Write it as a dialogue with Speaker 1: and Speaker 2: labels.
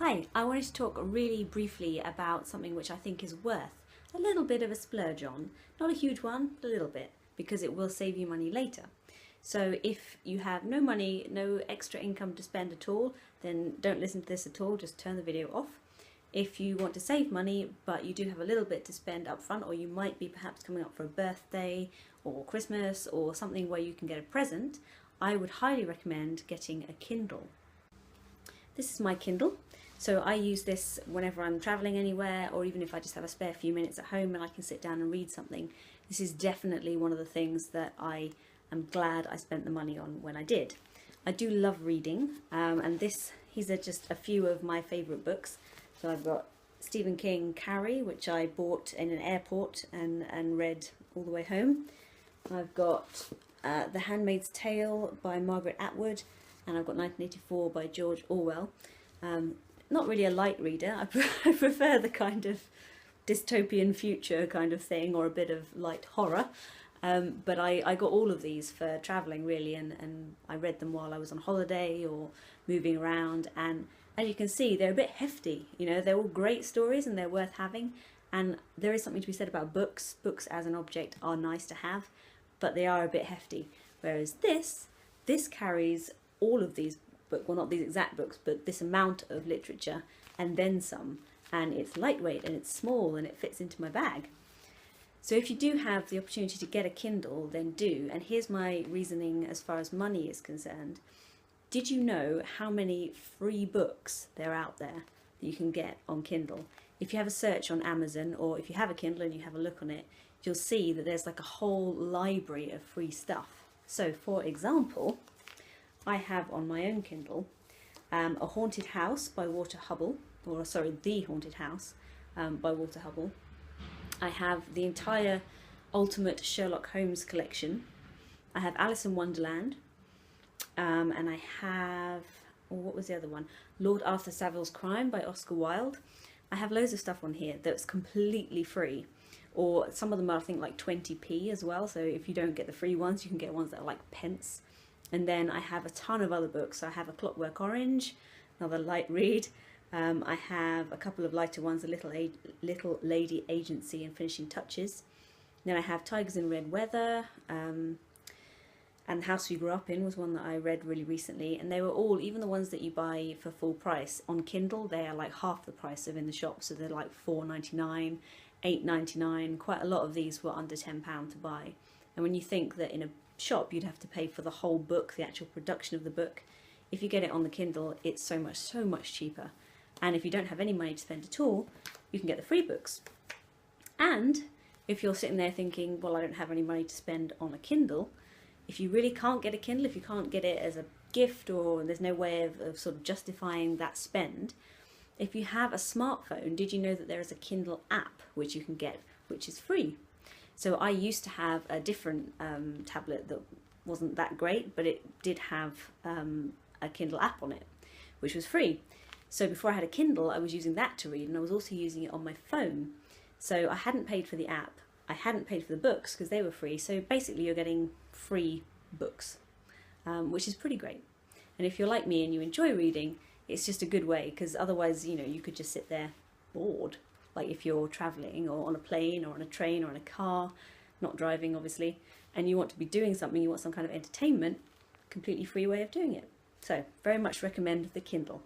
Speaker 1: Hi, I wanted to talk really briefly about something which I think is worth a little bit of a splurge on. Not a huge one, but a little bit, because it will save you money later. So if you have no money, no extra income to spend at all, then don't listen to this at all, just turn the video off. If you want to save money, but you do have a little bit to spend up front, or you might be perhaps coming up for a birthday or Christmas or something where you can get a present, I would highly recommend getting a Kindle. This is my Kindle, so I use this whenever I'm traveling anywhere, or even if I just have a spare few minutes at home and I can sit down and read something. This is definitely one of the things that I am glad I spent the money on when I did. I do love reading, and these are just a few of my favourite books. So I've got Stephen King Carrie, which I bought in an airport and read all the way home. I've got The Handmaid's Tale by Margaret Atwood, and I've got 1984 by George Orwell. Not really a light reader, I prefer the kind of dystopian future kind of thing, or a bit of light horror. But I got all of these for travelling really, and I read them while I was on holiday or moving around, and as you can see, they're a bit hefty. You know, they're all great stories and they're worth having, and there is something to be said about books. Books as an object are nice to have, but they are a bit hefty. Whereas this carries all of these books, well, not these exact books, but this amount of literature and then some, and it's lightweight and it's small and it fits into my bag. So if you do have the opportunity to get a Kindle, then do. And here's my reasoning as far as money is concerned. Did you know how many free books there are out there that you can get on Kindle? If you have a search on Amazon, or if you have a Kindle and you have a look on it, you'll see that there's like a whole library of free stuff. So for example, I have on my own Kindle A Haunted House by Walter Hubbell, or sorry, The Haunted House by Walter Hubbell. I have the entire Ultimate Sherlock Holmes collection. I have Alice in Wonderland, and I have, what was the other one? Lord Arthur Saville's Crime by Oscar Wilde. I have loads of stuff on here that's completely free, or some of them are I think like 20p as well, so if you don't get the free ones you can get ones that are like pence. And then I have a ton of other books. I have A Clockwork Orange, another light read. I have a couple of lighter ones, A Little Lady Agency and Finishing Touches. Then I have Tigers in Red Weather, and The House We Grew Up In was one that I read really recently. And they were all, even the ones that you buy for full price, on Kindle they are like half the price of in the shop. So they're like £4.99, £8.99. Quite a lot of these were under £10 to buy. And when you think that in a shop you'd have to pay for the whole book, the actual production of the book, if you get it on the Kindle it's so much cheaper. And if you don't have any money to spend at all, you can get the free books. And if you're sitting there thinking, well, I don't have any money to spend on a Kindle, if you really can't get a Kindle, if you can't get it as a gift, or there's no way of sort of justifying that spend, if you have a smartphone, did you know that there is a Kindle app which you can get, which is free? So I used to have a different tablet that wasn't that great, but it did have a Kindle app on it, which was free. So before I had a Kindle, I was using that to read, and I was also using it on my phone. So I hadn't paid for the app, I hadn't paid for the books because they were free. So basically you're getting free books, which is pretty great. And if you're like me and you enjoy reading, it's just a good way, because otherwise, you know, you could just sit there bored. Like if you're travelling or on a plane or on a train or in a car, not driving obviously, and you want to be doing something, you want some kind of entertainment, completely free way of doing it. So very much recommend the Kindle.